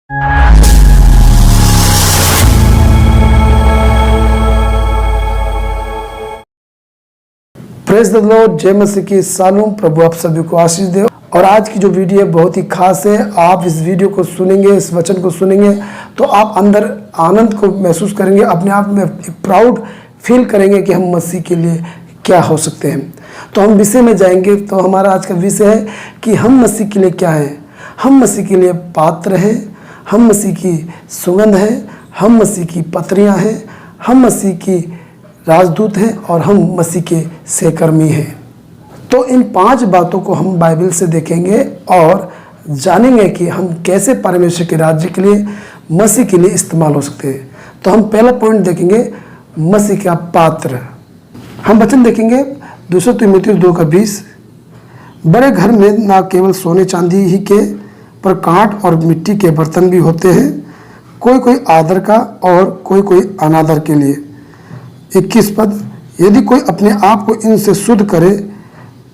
Praise the Lord, जय मसीह की सालों। प्रभु आप सभी को आशीष दे। और आज की जो वीडियो है बहुत ही खास है। आप इस वीडियो को सुनेंगे, इस वचन को सुनेंगे तो आप अंदर आनंद को महसूस करेंगे, अपने आप में एक प्राउड फील करेंगे कि हम मसीह के लिए क्या हो सकते हैं। तो हम विषय में जाएंगे। तो हमारा आज का विषय है कि हम मसीह के लिए क्या हैं। हम मसीह के लिए पात्र हैं, हम मसीह की सुगंध हैं, हम मसीह की पत्रियां हैं, हम मसीह की राजदूत हैं और हम मसीह के सहकर्मी हैं। तो इन 5 बातों को हम बाइबल से देखेंगे और जानेंगे कि हम कैसे परमेश्वर के राज्य के लिए, मसीह के लिए इस्तेमाल हो सकते हैं। तो हम पहला पॉइंट देखेंगे, मसीह का पात्र। हम वचन देखेंगे 2 तीमुथियुस 2:20। बड़े घर में ना केवल सोने चांदी ही के पर कांट और मिट्टी के बर्तन भी होते हैं, कोई कोई आदर का और कोई कोई अनादर के लिए। 21 पद, यदि कोई अपने आप को इनसे शुद्ध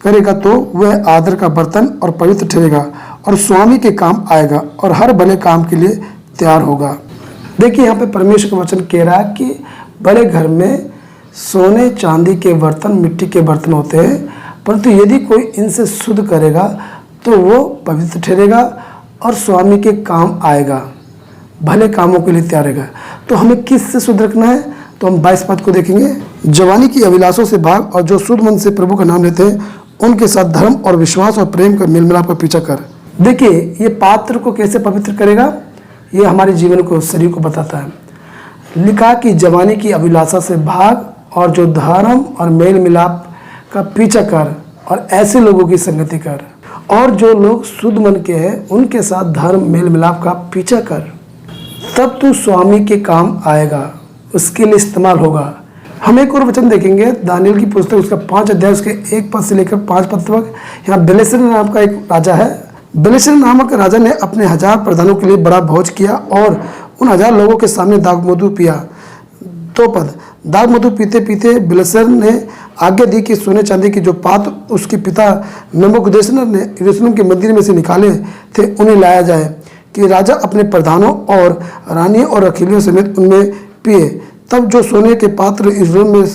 करेगा तो वह आदर का बर्तन और पवित्र ठहरेगा और स्वामी के काम आएगा और हर भले काम के लिए तैयार होगा। देखिए यहाँ पे परमेश्वर का वचन कह रहा है कि बड़े घर में सोने चांदी के बर्तन, मिट्टी के बर्तन होते हैं, परंतु यदि कोई इनसे शुद्ध करेगा तो वो पवित्र ठहरेगा और स्वामी के काम आएगा, भले कामों के लिए तैयार रहेगा। तो हमें किससे शुद्ध रखना है? तो हम 22 पद को देखेंगे। जवानी की अभिलाषों से भाग और जो शुद्ध मन से प्रभु का नाम लेते हैं उनके साथ धर्म और विश्वास और प्रेम का मेल मिलाप का पीछा कर। देखिए ये पात्र को कैसे पवित्र करेगा, ये हमारे जीवन को, शरीर को बताता है। लिखा कि जवानी की अभिलाषा से भाग और जो धर्म और मेल मिलाप का पीछा कर और ऐसे लोगों की संगति कर, और जो लोग शुद्ध मन के हैं उनके साथ धर्म मेल मिलाप का पीछा कर, तब तू स्वामी के काम आएगा, उसके लिए इस्तेमाल होगा। हम एक और वचन देखेंगे, दानियल की पुस्तक उसका 5 अध्याय उसके 1 पद से लेकर 5 पद तक। यहाँ बेलशस्सर नाम का एक राजा है। बेलशस्सर नामक राजा ने अपने 1000 प्रधानों के लिए बड़ा भोज किया और उन 1000 लोगों के सामने दाख मधु पिया। 2 पद, दाख मधु पीते पीते बेलशस्सर ने आज्ञा दी कि सोने चांदी के जो पात्र उसके पिता नबूकदनेस्सर ने यरूशलेम के मंदिर में से निकाले थे उन्हें लाया जाए कि राजा अपने प्रधानों और रानियों और रखीलियों समेत उनमें पिए। तब जो सोने के पात्र यरूशलेम में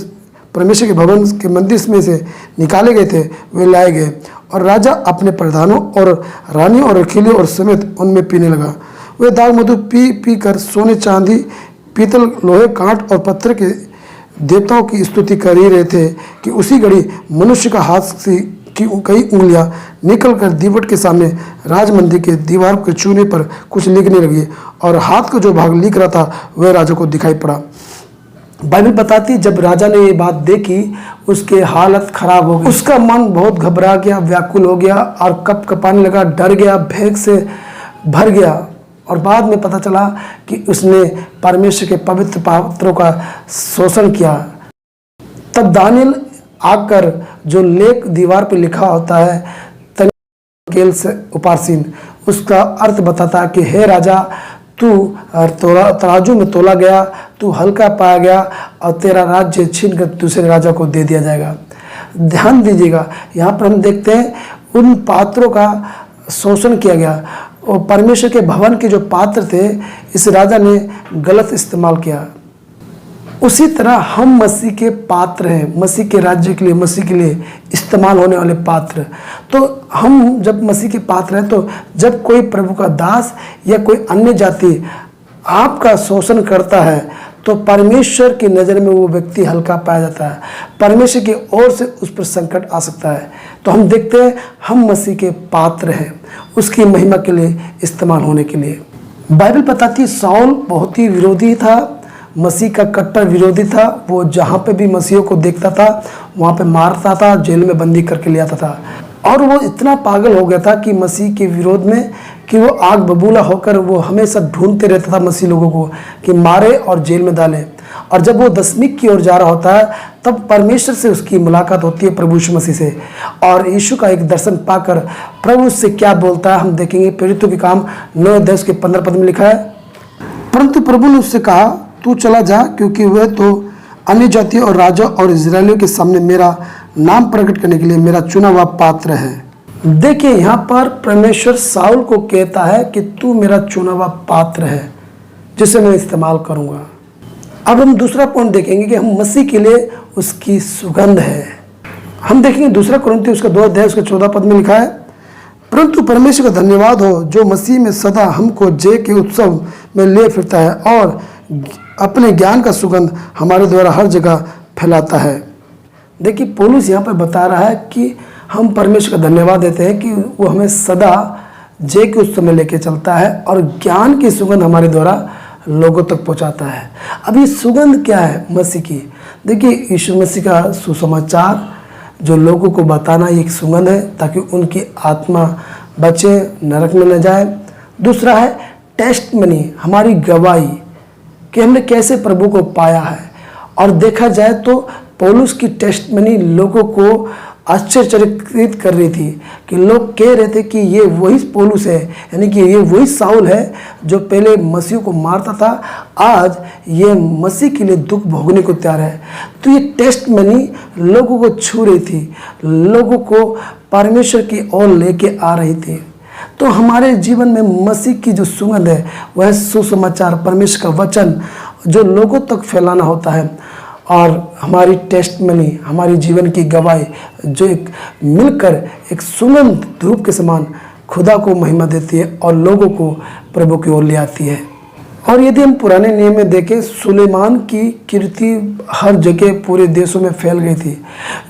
परमेश्वर के भवन के मंदिर में से निकाले गए थे वे लाए गए और राजा अपने प्रधानों और रानियों और रखीलियों और समेत उनमें पीने लगा। वे दाख मधु पी कर सोने चांदी, पीतल, लोहे, कांट और पत्थर के देवताओं की स्तुति कर ही रहे थे कि उसी घड़ी मनुष्य का हाथ से की कई उंगलियां निकलकर दीवट के सामने राजमंदिर के दीवार के चूने पर कुछ लिखने लगी और हाथ का जो भाग लिख रहा था वह राजा को दिखाई पड़ा। बाइबल बताती जब राजा ने ये बात देखी उसके हालत खराब हो गई, उसका मन बहुत घबरा गया, व्याकुल हो गया और कप कपाने लगा, डर गया, भय से भर गया। और बाद में पता चला कि उसने परमेश्वर के पवित्र पात्रों का शोषण किया। तब दानियल आकर जो लेख दीवार पर लिखा होता है तनिकेल से उपासीन, उसका अर्थ बताता है कि हे राजा, तू तराजू में तोला गया, तू हल्का पाया गया और तेरा राज्य छीन कर दूसरे राजा को दे दिया जाएगा। ध्यान दीजिएगा, यहाँ पर हम देखते हैं उन पात्रों का शोषण किया गया और परमेश्वर के भवन के जो पात्र थे इस राजा ने गलत इस्तेमाल किया। उसी तरह हम मसीह के पात्र हैं, मसीह के राज्य के लिए, मसीह के लिए इस्तेमाल होने वाले पात्र। तो हम जब मसीह के पात्र हैं तो जब कोई प्रभु का दास या कोई अन्य जाति आपका शोषण करता है तो परमेश्वर की नज़र में वो व्यक्ति हल्का पाया जाता है, परमेश्वर की ओर से उस पर संकट आ सकता है। तो हम देखते हैं हम मसीह के पात्र हैं, उसकी महिमा के लिए इस्तेमाल होने के लिए। बाइबल बताती शाऊल बहुत ही विरोधी था, मसीह का कट्टर विरोधी था। वो जहाँ पे भी मसीहों को देखता था वहाँ पे मारता था, जेल में बंदी करके ले आता था। और वो इतना पागल हो गया था कि मसीह के विरोध में कि वो आग बबूला होकर वो हमेशा ढूंढते रहता था मसीह लोगों को कि मारे और जेल में डाले। और जब वो दशमीक की ओर जा रहा होता है तब परमेश्वर से उसकी मुलाकात होती है, प्रभु यीशु मसीह से। और यीशु का एक दर्शन पाकर प्रभु उससे क्या बोलता है हम देखेंगे। प्रेरितों के काम 9:10-15 पद में लिखा है, परंतु प्रभु ने उससे कहा, तू चला जा, क्योंकि वह तो अन्य जातियों और राजा और इजरायलियों के सामने मेरा नाम प्रकट करने के लिए मेरा चुना हुआ पात्र है। देखिए यहाँ पर परमेश्वर साउल को कहता है कि तू मेरा चुना हुआ पात्र है जिसे मैं इस्तेमाल करूँगा। अब हम दूसरा पॉइंट देखेंगे कि हम मसीह के लिए उसकी सुगंध है। हम देखेंगे दूसरा कुरिन्थियों उसका 2 अध्याय उसके 14 पद में लिखा है, परंतु परमेश्वर का धन्यवाद हो जो मसीह में सदा हमको जय के उत्सव में ले फिरता है और अपने ज्ञान का सुगंध हमारे द्वारा हर जगह फैलाता है। देखिए पौलुस यहाँ पर बता रहा है कि हम परमेश्वर का धन्यवाद देते हैं कि वो हमें सदा जय के उत्सव में लेके चलता है और ज्ञान की सुगंध हमारे द्वारा लोगों तक पहुँचाता है। अब ये सुगंध क्या है मसीह की? देखिए यीशु मसीह का सुसमाचार जो लोगों को बताना एक सुगंध है ताकि उनकी आत्मा बचे, नरक में न जाए। दूसरा है टेस्ट मनी, हमारी गवाही कि हमने कैसे प्रभु को पाया है। और देखा जाए तो पौलुस की टेस्ट मनी लोगों को आश्चर्यचकित कर रही थी कि लोग कह रहे थे कि ये वही पौलुस है, यानी कि ये वही साउल है जो पहले मसीह को मारता था, आज ये मसीह के लिए दुख भोगने को तैयार है। तो ये टेस्ट मनी लोगों को छू रही थी, लोगों को परमेश्वर की ओर लेके आ रही थी। तो हमारे जीवन में मसीह की जो सुगंध है वह सुसमाचार, परमेश्वर का वचन जो लोगों तक फैलाना होता है, और हमारी टेस्ट मनी, हमारी जीवन की गवाही जो एक मिलकर एक सुगंध धूप के समान खुदा को महिमा देती है और लोगों को प्रभु की ओर ले आती है। और यदि हम पुराने नियम में देखें, सुलेमान की कीर्ति हर जगह पूरे देशों में फैल गई थी,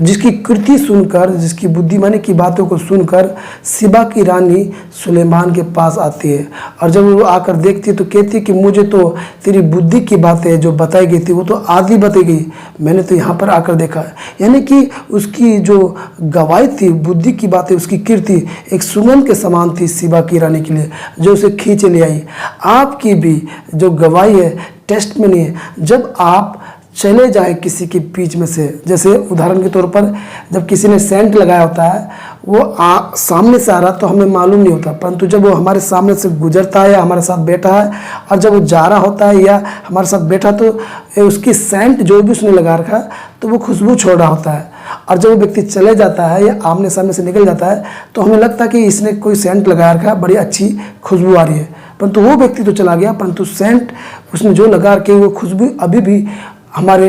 जिसकी कीर्ति सुनकर, जिसकी बुद्धिमानी की बातों को सुनकर सिबा की रानी सुलेमान के पास आती है और जब वो आकर देखती है तो कहती है कि मुझे तो तेरी बुद्धि की बातें जो बताई गई थी वो तो आधी बताई गई, मैंने तो यहाँ पर आकर देखा है। यानी कि उसकी जो गवाही थी, बुद्धि की बातें, उसकी कीर्ति एक सुगंध के समान थी सिबा की रानी के लिए, जो उसे खींचे ले आई। आपकी भी जो गवाही है, टेस्ट में नहीं है, जब आप चले जाए किसी के बीच में से, जैसे उदाहरण के तौर पर जब किसी ने सेंट लगाया होता है, वो सामने से आ रहा तो हमें मालूम नहीं होता, परंतु जब वो हमारे सामने से गुजरता है या हमारे साथ बैठा है और जब वो जा रहा होता है या हमारे साथ बैठा तो उसकी सेंट जो भी उसने लगा रखा है तो वो खुशबू छोड़ रहा होता है। और जब वो व्यक्ति चले जाता है या आमने सामने से निकल जाता है तो हमें लगता है कि इसने कोई सेंट लगा रखा है, बड़ी अच्छी खुशबू आ रही है, परंतु वो व्यक्ति तो चला गया, परंतु सेंट उसने जो लगा रखी वो खुशबू अभी भी हमारे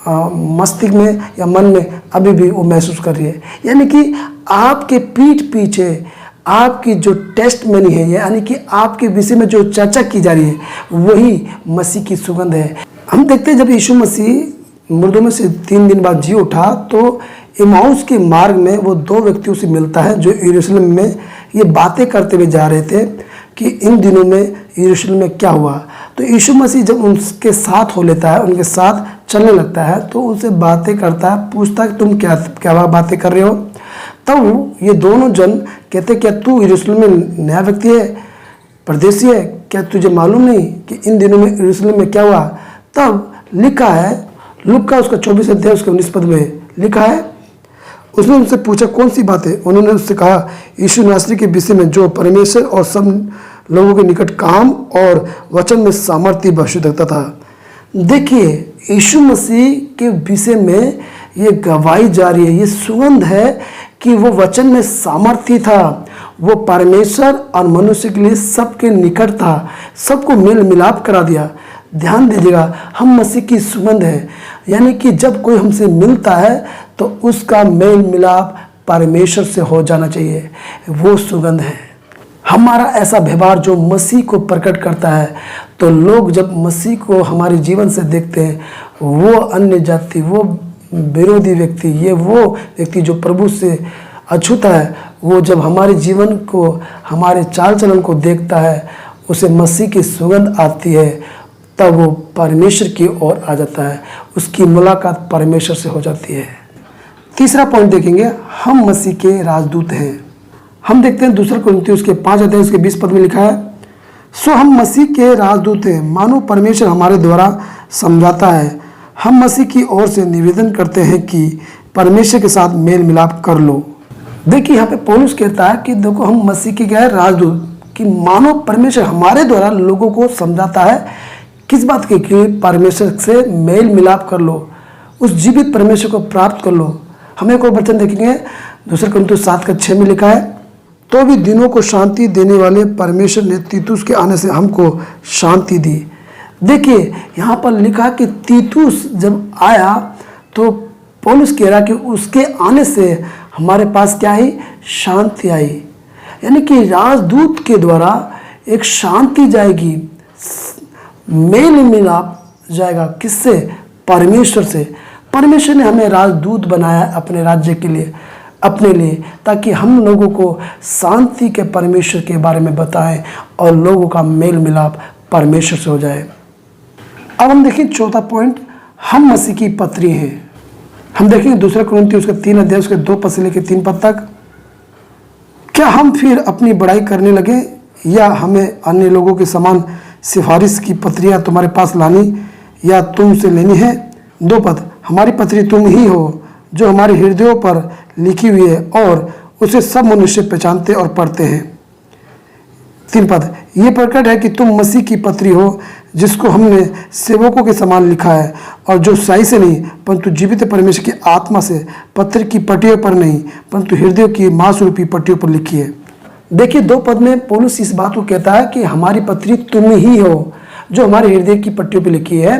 मस्तिष्क में या मन में अभी भी वो महसूस कर रही है। यानी कि आपके पीठ पीछे आपकी जो टेस्ट मनी है, यानी कि आपके विषय में जो चर्चा की जा रही है, वही मसीह की सुगंध है। हम देखते हैं जब यीशु मसीह मुर्दों में से 3 दिन बाद जी उठा तो इमाउस के मार्ग में वो 2 व्यक्तियों से मिलता है जो यरूशलेम में ये बातें करते हुए जा रहे थे कि इन दिनों में यरूशलेम में क्या हुआ। तो यीशु मसीह जब उनके साथ हो लेता है, उनके साथ चलने लगता है तो उनसे बातें करता है, पूछता है कि तुम क्या बातें कर रहे हो। तब ये दोनों जन कहते क्या तू यरूशलेम में नया व्यक्ति है, परदेसी है, क्या तुझे मालूम नहीं कि इन दिनों में यरूशलेम में क्या हुआ। तब लिखा है लूका उसका 24 अध्याय उसके 19 पद में लिखा है, उसने उनसे पूछा कौन सी बात है। उन्होंने उससे कहा यीशु नासरी के विषय में जो परमेश्वर और सब लोगों के निकट काम और वचन में सामर्थ्य भविष्य रखता था। देखिए यीशु मसीह के विषय में ये गवाही जा रही है, ये सुगंध है कि वो वचन में सामर्थ्य था, वो परमेश्वर और मनुष्य के लिए सबके निकट था, सबको मेल मिलाप करा दिया। ध्यान दीजिएगा, हम मसीह की सुगंध है, यानी कि जब कोई हमसे मिलता है तो उसका मेल मिलाप परमेश्वर से हो जाना चाहिए, वो सुगंध है। हमारा ऐसा व्यवहार जो मसीह को प्रकट करता है, तो लोग जब मसीह को हमारे जीवन से देखते हैं, वो अन्य जाति, वो विरोधी व्यक्ति, ये वो व्यक्ति जो प्रभु से अछूता है, वो जब हमारे जीवन को, हमारे चाल चलन को देखता है, उसे मसीह की सुगंध आती है, तब वो परमेश्वर की ओर आ जाता है, उसकी मुलाकात परमेश्वर से हो जाती है। तीसरा पॉइंट देखेंगे, हम मसीह के राजदूत हैं। हम देखते हैं दूसरा कुरिन्थियों उसके 5 अध्याय उसके 20 पद में लिखा है, सो हम मसीह के राजदूत हैं, मानो परमेश्वर हमारे द्वारा समझाता है। हम मसीह की ओर से निवेदन करते हैं कि परमेश्वर के साथ मेल मिलाप कर लो। देखिए यहाँ पे पौलुस कहता है कि देखो हम मसीह के क्या है, राजदूत, कि मानो परमेश्वर हमारे द्वारा लोगों को समझाता है। किस बात की? कि परमेश्वर से मेल मिलाप कर लो, उस जीवित परमेश्वर को प्राप्त कर लो। हम एक और वचन देखेंगे, दूसरा कुरिन्थियों 7:6 में लिखा है, तो भी दिनों को शांति देने वाले परमेश्वर ने तीतुस के आने से हमको शांति दी। देखिए यहाँ पर लिखा कि तीतुस जब आया तो पौलुस कह रहा कि उसके आने से हमारे पास क्या आई, शांति आई। यानी कि राजदूत के द्वारा एक शांति जाएगी, मेल मिलाप जाएगा। किससे? परमेश्वर से। परमेश्वर ने हमें राजदूत बनाया अपने राज्य के लिए, अपने लिए, ताकि हम लोगों को शांति के परमेश्वर के बारे में बताएं और लोगों का मेल मिलाप परमेश्वर से हो जाए। अब हम देखें चौथा पॉइंट, हम मसीह की पत्री हैं। हम देखेंगे 2 कुरिन्थियों उसके 3 अध्याय उसके 2 पद से लेकर 3 पद तक। क्या हम फिर अपनी बड़ाई करने लगे या हमें अन्य लोगों के समान सिफारिश की पत्रियां तुम्हारे पास लानी या तुमसे लेनी है? 2 पद, हमारी पत्री तुम ही हो जो हमारे हृदयों पर लिखी हुई है और उसे सब मनुष्य पहचानते और पढ़ते हैं। 3 पद, ये प्रकट है कि तुम मसीह की पत्री हो जिसको हमने सेवकों के समान लिखा है और जो सही से नहीं परंतु जीवित परमेश्वर की आत्मा से पत्र की पट्टियों पर नहीं परंतु हृदय की मांस रूपी पट्टियों पर लिखी है। देखिए 2 पद में पौलुस इस बात को कहता है कि हमारी पत्री तुम ही हो जो हमारे हृदय की पट्टियों पर लिखी है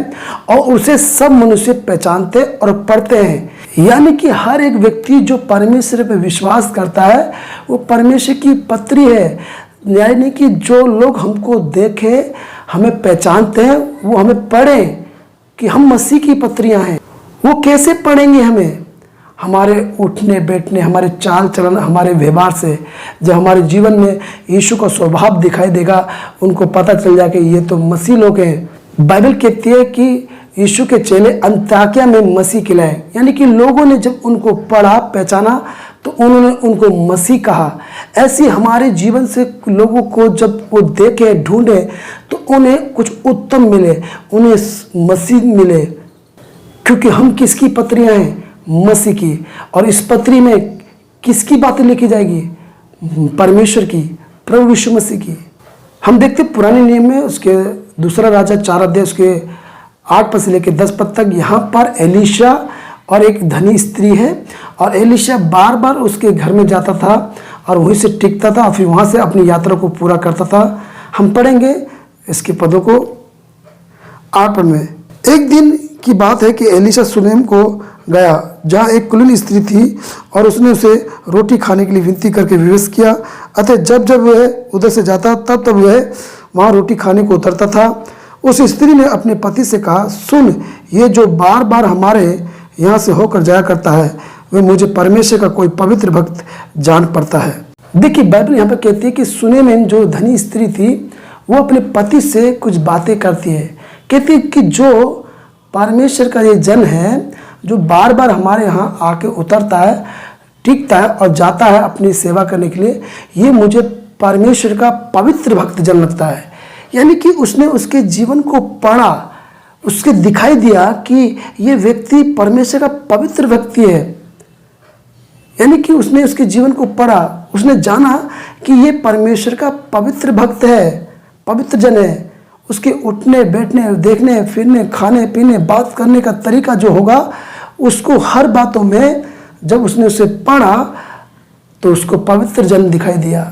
और उसे सब मनुष्य पहचानते और पढ़ते हैं। यानी कि हर एक व्यक्ति जो परमेश्वर पर विश्वास करता है वो परमेश्वर की पत्री है। यानी कि जो लोग हमको देखें, हमें पहचानते हैं, वो हमें पढ़ें कि हम मसीह की पत्रियां हैं। वो कैसे पढ़ेंगे हमें? हमारे उठने बैठने, हमारे चाल चलन, हमारे व्यवहार से। जब हमारे जीवन में यीशु का स्वभाव दिखाई देगा, उनको पता चल जाएगा कि ये तो मसीह लोग हैं। बाइबल कहती है कि यीशु के चेले अंताकिया में मसीह कहलाए। यानी कि लोगों ने जब उनको पढ़ा, पहचाना तो उन्होंने उनको मसीह कहा। ऐसी हमारे जीवन से लोगों को जब वो देखे, ढूंढे तो उन्हें कुछ उत्तम मिले, उन्हें मसीह मिले, क्योंकि हम किसकी पत्रियां हैं? मसीह की। और इस पत्री में किसकी बातें लिखी जाएगी? परमेश्वर की, प्रभु यीशु मसीह की। हम देखते पुराने नियम में उसके 2 राजा 4 अध्याय उसके 8 पद से लेकर 10 पद तक, यहाँ पर एलीशा और एक धनी स्त्री है और एलीशा बार बार उसके घर में जाता था और वहीं से टिकता था और फिर वहाँ से अपनी यात्रा को पूरा करता था। हम पढ़ेंगे इसके पदों को 8 पद में। एक दिन की बात है कि एलीशा सुनेम को गया जहाँ एक कुलीन स्त्री थी और उसने उसे रोटी खाने के लिए विनती करके विवश किया। अतः जब जब वह उधर से जाता तब तब वह वहाँ रोटी खाने को उतरता था। उस स्त्री ने अपने पति से कहा, सुन, ये जो बार बार हमारे यहाँ से होकर जाया करता है वह मुझे परमेश्वर का कोई पवित्र भक्त जान पड़ता है। देखिए बाइबल यहाँ पर कहती है कि सुनेम जो धनी स्त्री थी वो अपने पति से कुछ बातें करती है। कहती है कि जो परमेश्वर का ये जन है, जो बार बार हमारे यहाँ आके उतरता है, टिकता है और जाता है अपनी सेवा करने के लिए, ये मुझे परमेश्वर का पवित्र भक्त जन लगता है। यानी कि उसने उसके जीवन को पढ़ा, उसके दिखाई दिया कि ये व्यक्ति परमेश्वर का पवित्र व्यक्ति है। यानी कि उसने उसके जीवन को पढ़ा, उसने जाना कि ये परमेश्वर का पवित्र भक्त है, पवित्र जन है। उसके उठने बैठने, देखने फिरने, खाने पीने, बात करने का तरीका जो होगा, उसको हर बातों में जब उसने उसे पढ़ा तो उसको पवित्र जन दिखाई दिया।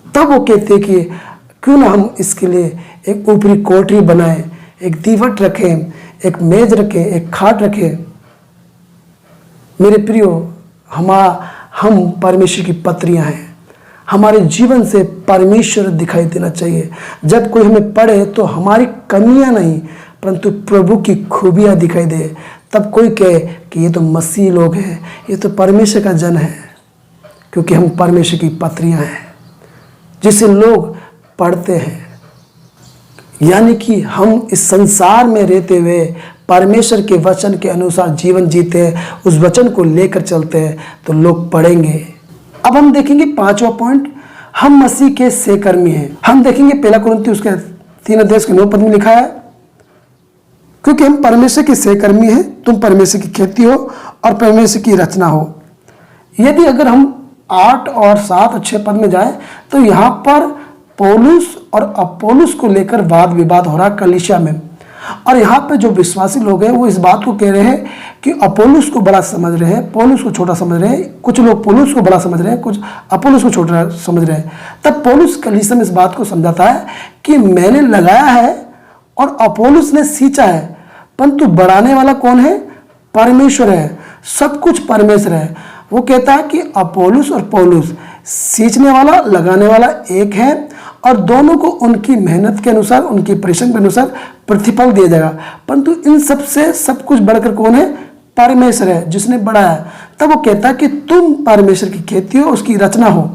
तब वो कहते कि क्यों ना हम इसके लिए एक ऊपरी कोठरी बनाएं, एक दीवट रखें, एक मेज रखें, एक खाट रखें। मेरे प्रियो, हम परमेश्वर की पत्रियां हैं। हमारे जीवन से परमेश्वर दिखाई देना चाहिए। जब कोई हमें पढ़े तो हमारी कमियां नहीं परंतु प्रभु की खूबियां दिखाई दे। तब कोई कहे कि ये तो मसीह लोग हैं, ये तो परमेश्वर का जन है, क्योंकि हम परमेश्वर की पत्रियां हैं जिसे लोग पढ़ते हैं। यानी कि हम इस संसार में रहते हुए परमेश्वर के वचन के अनुसार जीवन जीते हैं, उस वचन को लेकर चलते हैं तो लोग पढ़ेंगे। अब हम देखेंगे 5वां पॉइंट, हम मसीह के सहकर्मी हैं। हम देखेंगे 1 कुरिन्थियों उसके 3 अध्याय के 9 पद में लिखा है, क्योंकि हम परमेश्वर के सहकर्मी हैं, तुम परमेश्वर की खेती हो और परमेश्वर की रचना हो। यदि अगर हम 8 और 7 और 6 पद में जाएं तो यहाँ पर पौलुस और अपोलोस को लेकर वाद विवाद हो रहा कलीसिया में, और यहाँ पे जो विश्वासी लोग हैं वो इस बात को कह रहे हैं कि अपोलोस को बड़ा समझ रहे हैं, पौलुस को छोटा समझ रहे हैं। कुछ लोग पौलुस को बड़ा समझ रहे हैं, कुछ अपोलोस को छोटा समझ रहे हैं। तब पौलुस कलीसिया में इस बात को समझाता है कि मैंने लगाया है और अपोलोस ने सींचा है, परंतु बढ़ाने वाला कौन है? परमेश्वर है। सब कुछ परमेश्वर है। वो कहता है कि अपोलोस और पौलुस, सींचने वाला लगाने वाला एक है, और दोनों को उनकी मेहनत के अनुसार, उनके परिश्रम के अनुसार प्रतिफल दिया जाएगा। परंतु इन सब से सब कुछ बढ़कर कौन है? परमेश्वर है, जिसने बढ़ाया। तब वो कहता है कि तुम परमेश्वर की खेती हो, उसकी रचना हो।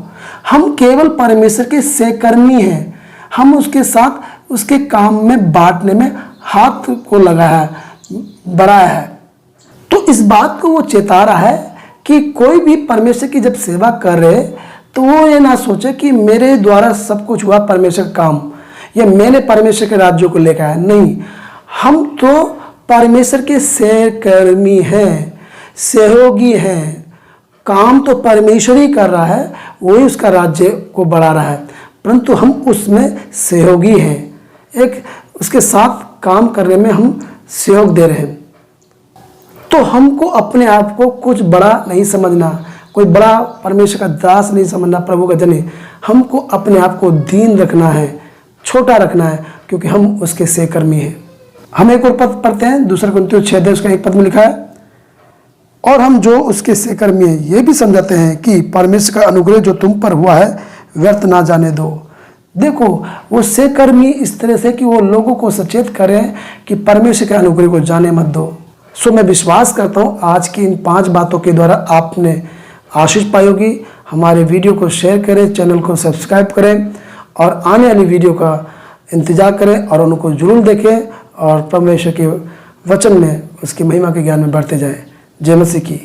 हम केवल परमेश्वर के सहकर्मी हैं। हम उसके साथ उसके काम में बांटने में हाथ को लगाया है, बढ़ाया है। तो इस बात को वो चेता रहा है कि कोई भी परमेश्वर की जब सेवा कर रहे तो वो ये ना सोचे कि मेरे द्वारा सब कुछ हुआ परमेश्वर का काम, या मैंने परमेश्वर के राज्य को लेकर आया। नहीं, हम तो परमेश्वर के सहकर्मी हैं, सहयोगी हैं। काम तो परमेश्वर ही कर रहा है, वही उसका राज्य को बढ़ा रहा है, परंतु हम उसमें सहयोगी हैं। एक उसके साथ काम करने में हम सहयोग दे रहे हैं। तो हमको अपने आप को कुछ बड़ा नहीं समझना, कोई बड़ा परमेश्वर का दास नहीं समझना, प्रभु का जन। हमको अपने आप को दीन रखना है, छोटा रखना है, क्योंकि हम उसके सहकर्मी हैं। हम एक और पद पढ़ते हैं, 2 कुरिन्थियों 6 उसका एक पद में लिखा है, और हम जो उसके सहकर्मी हैं ये भी समझाते हैं कि परमेश्वर का अनुग्रह जो तुम पर हुआ है व्यर्थ ना जाने दो। देखो, वो सहकर्मी इस तरह से कि वो लोगों को सचेत करें कि परमेश्वर के अनुग्रह को जाने मत दो। सो मैं विश्वास करता हूँ आज की इन 5 बातों के द्वारा आपने आशीष पाई होगी। हमारे वीडियो को शेयर करें, चैनल को सब्सक्राइब करें, और आने वाली वीडियो का इंतजार करें और उनको जरूर देखें, और परमेश्वर के वचन में उसकी महिमा के ज्ञान में बढ़ते जाएं। जय मसीह की।